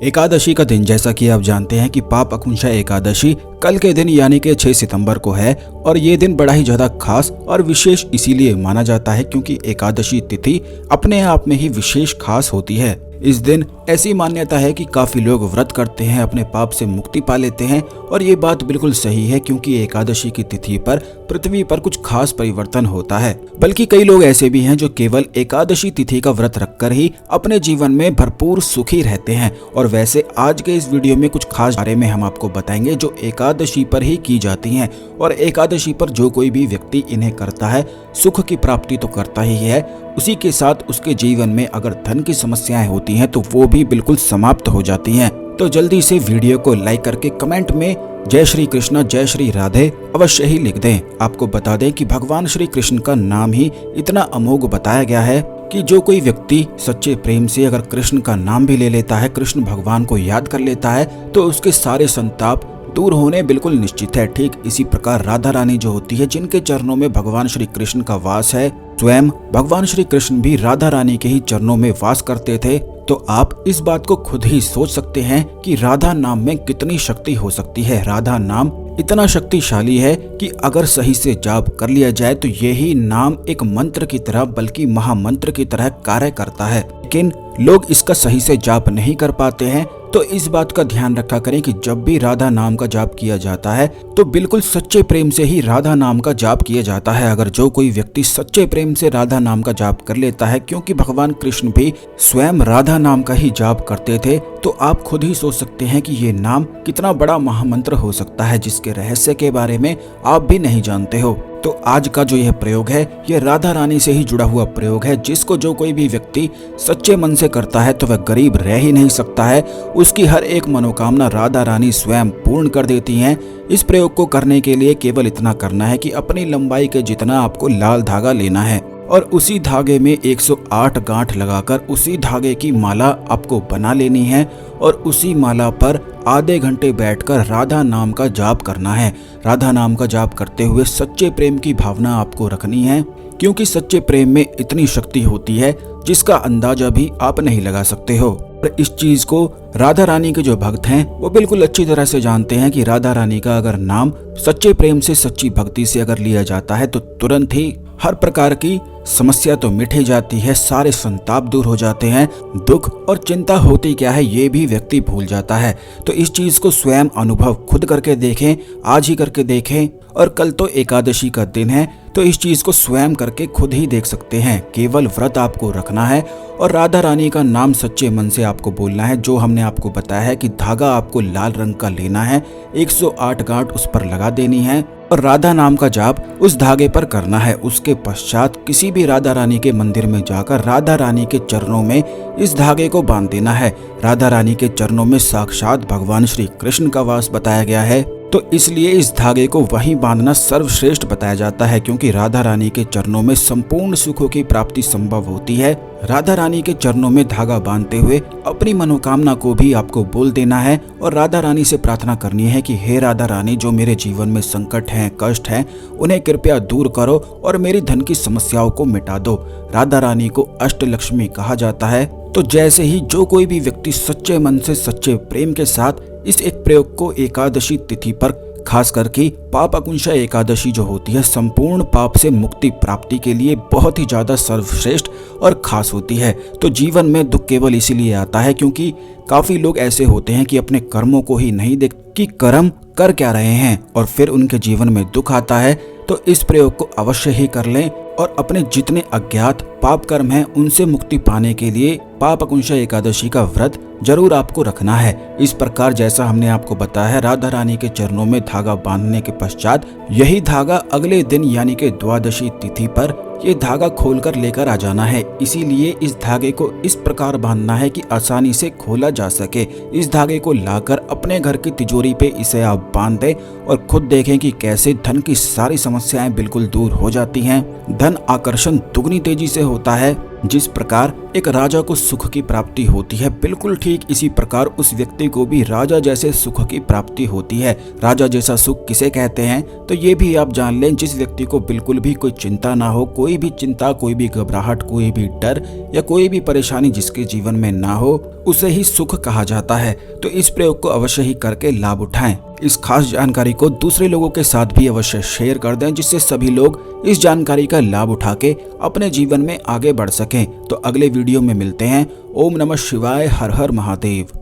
एकादशी का दिन, जैसा कि आप जानते हैं कि पाप अकुंशा एकादशी कल के दिन यानी कि 6 सितंबर को है। और ये दिन बड़ा ही ज्यादा खास और विशेष इसीलिए माना जाता है क्योंकि एकादशी तिथि अपने आप में ही विशेष खास होती है। इस दिन ऐसी मान्यता है कि काफी लोग व्रत करते हैं, अपने पाप से मुक्ति पा लेते हैं। और ये बात बिल्कुल सही है क्योंकि एकादशी की तिथि पर पृथ्वी पर कुछ खास परिवर्तन होता है। बल्कि कई लोग ऐसे भी हैं जो केवल एकादशी तिथि का व्रत रखकर ही अपने जीवन में भरपूर सुखी रहते हैं। और वैसे आज के इस वीडियो में कुछ खास बारे में हम आपको बताएंगे जो एकादशी पर ही की जाती हैं। और एकादशी पर जो कोई भी व्यक्ति इन्हें करता है सुख की प्राप्ति तो करता ही है, उसी के साथ उसके जीवन में अगर धन की समस्याएं होती हैं तो वो भी बिल्कुल समाप्त हो जाती हैं। तो जल्दी से वीडियो को लाइक करके कमेंट में जय श्री कृष्ण जय श्री राधे अवश्य ही लिख दें। आपको बता दें कि भगवान श्री कृष्ण का नाम ही इतना अमोघ बताया गया है कि जो कोई व्यक्ति सच्चे प्रेम से अगर कृष्ण का नाम भी ले लेता है, कृष्ण भगवान को याद कर लेता है, तो उसके सारे संताप दूर होने बिल्कुल निश्चित है। ठीक इसी प्रकार राधा रानी जो होती है, जिनके चरणों में भगवान श्री कृष्ण का वास है, स्वयं भगवान श्री कृष्ण भी राधा रानी के ही चरणों में वास करते थे। तो आप इस बात को खुद ही सोच सकते हैं कि राधा नाम में कितनी शक्ति हो सकती है। राधा नाम इतना शक्तिशाली है कि अगर सही से जाप कर लिया जाए तो यही नाम एक मंत्र की तरह बल्कि महामंत्र की तरह कार्य करता है। लेकिन लोग इसका सही से जाप नहीं कर पाते हैं। तो इस बात का ध्यान रखा करें कि जब भी राधा नाम का जाप किया जाता है तो बिल्कुल सच्चे प्रेम से ही राधा नाम का जाप किया जाता है। अगर जो कोई व्यक्ति सच्चे प्रेम से राधा नाम का जाप कर लेता है, क्योंकि भगवान कृष्ण भी स्वयं राधा नाम का ही जाप करते थे, तो आप खुद ही सोच सकते हैं कि ये नाम कितना बड़ा महामंत्र हो सकता है जिसके रहस्य के बारे में आप भी नहीं जानते हो। तो आज का जो यह प्रयोग है यह राधा रानी से ही जुड़ा हुआ प्रयोग है, जिसको जो कोई भी व्यक्ति सच्चे मन से करता है तो वह गरीब रह ही नहीं सकता है। उसकी हर एक मनोकामना राधा रानी स्वयं पूर्ण कर देती हैं। इस प्रयोग को करने के लिए केवल इतना करना है कि अपनी लंबाई के जितना आपको लाल धागा लेना है और उसी धागे में 108 गांठ लगाकर उसी धागे की माला आपको बना लेनी है और उसी माला पर आधे घंटे बैठकर राधा नाम का जाप करना है। राधा नाम का जाप करते हुए सच्चे प्रेम की भावना आपको रखनी है, क्योंकि सच्चे प्रेम में इतनी शक्ति होती है जिसका अंदाजा भी आप नहीं लगा सकते हो। और इस चीज को राधा रानी के जो भक्त हैं वो बिल्कुल अच्छी तरह से जानते हैं कि राधा रानी का अगर नाम सच्चे प्रेम से सच्ची भक्ति से अगर लिया जाता है तो तुरंत ही हर प्रकार की समस्या तो मिट ही जाती है, सारे संताप दूर हो जाते हैं, दुख और चिंता होती क्या है ये भी व्यक्ति भूल जाता है। तो इस चीज को स्वयं अनुभव खुद करके देखें, आज ही करके देखें। और कल तो एकादशी का दिन है तो इस चीज को स्वयं करके खुद ही देख सकते हैं। केवल व्रत आपको रखना है और राधा रानी का नाम सच्चे मन से आपको बोलना है। जो हमने आपको बताया है कि धागा आपको लाल रंग का लेना है, 108 गांठ उस पर लगा देनी है और राधा नाम का जाप उस धागे पर करना है। उसके पश्चात किसी भी राधा रानी के मंदिर में जाकर राधा रानी के चरणों में इस धागे को बांध देना है। राधा रानी के चरणों में साक्षात भगवान श्री कृष्ण का वास बताया गया है, तो इसलिए इस धागे को वहीं बांधना सर्वश्रेष्ठ बताया जाता है, क्योंकि राधा रानी के चरणों में संपूर्ण सुखों की प्राप्ति संभव होती है। राधा रानी के चरणों में धागा बांधते हुए अपनी मनोकामना को भी आपको बोल देना है और राधा रानी से प्रार्थना करनी है कि हे राधा रानी, जो मेरे जीवन में संकट हैं, कष्ट हैं, उन्हें कृपया दूर करो और मेरी धन की समस्याओं को मिटा दो। राधा रानी को अष्टलक्ष्मी कहा जाता है। तो जैसे ही जो कोई भी व्यक्ति सच्चे मन से सच्चे प्रेम के साथ इस एक प्रयोग को एकादशी तिथि पर खास करके पाप अकुंशा एकादशी जो होती है संपूर्ण पाप से मुक्ति प्राप्ति के लिए बहुत ही ज्यादा सर्वश्रेष्ठ और खास होती है। तो जीवन में दुख केवल इसीलिए आता है क्योंकि काफी लोग ऐसे होते हैं कि अपने कर्मों को ही नहीं देख कि कर्म कर क्या रहे हैं और फिर उनके जीवन में दुख आता है। तो इस प्रयोग को अवश्य ही कर लें और अपने जितने अज्ञात पाप कर्म हैं उनसे मुक्ति पाने के लिए पाप अकुंशा एकादशी का व्रत जरूर आपको रखना है। इस प्रकार जैसा हमने आपको बताया है, राधा रानी के चरणों में धागा बांधने के पश्चात यही धागा अगले दिन यानी कि द्वादशी तिथि पर ये धागा खोलकर लेकर आ जाना है। इसीलिए इस धागे को इस प्रकार बांधना है कि आसानी से खोला जा सके। इस धागे को लाकर अपने घर की तिजोरी पे इसे आप बांध दें और खुद देखें कि कैसे धन की सारी समस्याएं बिल्कुल दूर हो जाती हैं। धन आकर्षण दुगनी तेजी से होता है। जिस प्रकार एक राजा को सुख की प्राप्ति होती है, बिल्कुल ठीक इसी प्रकार उस व्यक्ति को भी राजा जैसे सुख की प्राप्ति होती है। राजा जैसा सुख किसे कहते हैं, तो ये भी आप जान लें, जिस व्यक्ति को बिल्कुल भी कोई चिंता ना हो, कोई भी चिंता, कोई भी घबराहट, कोई भी डर या कोई भी परेशानी जिसके जीवन में ना हो, उसे ही सुख कहा जाता है। तो इस प्रयोग को अवश्य ही करके लाभ उठाएं। इस खास जानकारी को दूसरे लोगों के साथ भी अवश्य शेयर कर दें, जिससे सभी लोग इस जानकारी का लाभ उठा के अपने जीवन में आगे बढ़ सकें। तो अगले वीडियो में मिलते हैं। ओम नमः शिवाय, हर हर महादेव।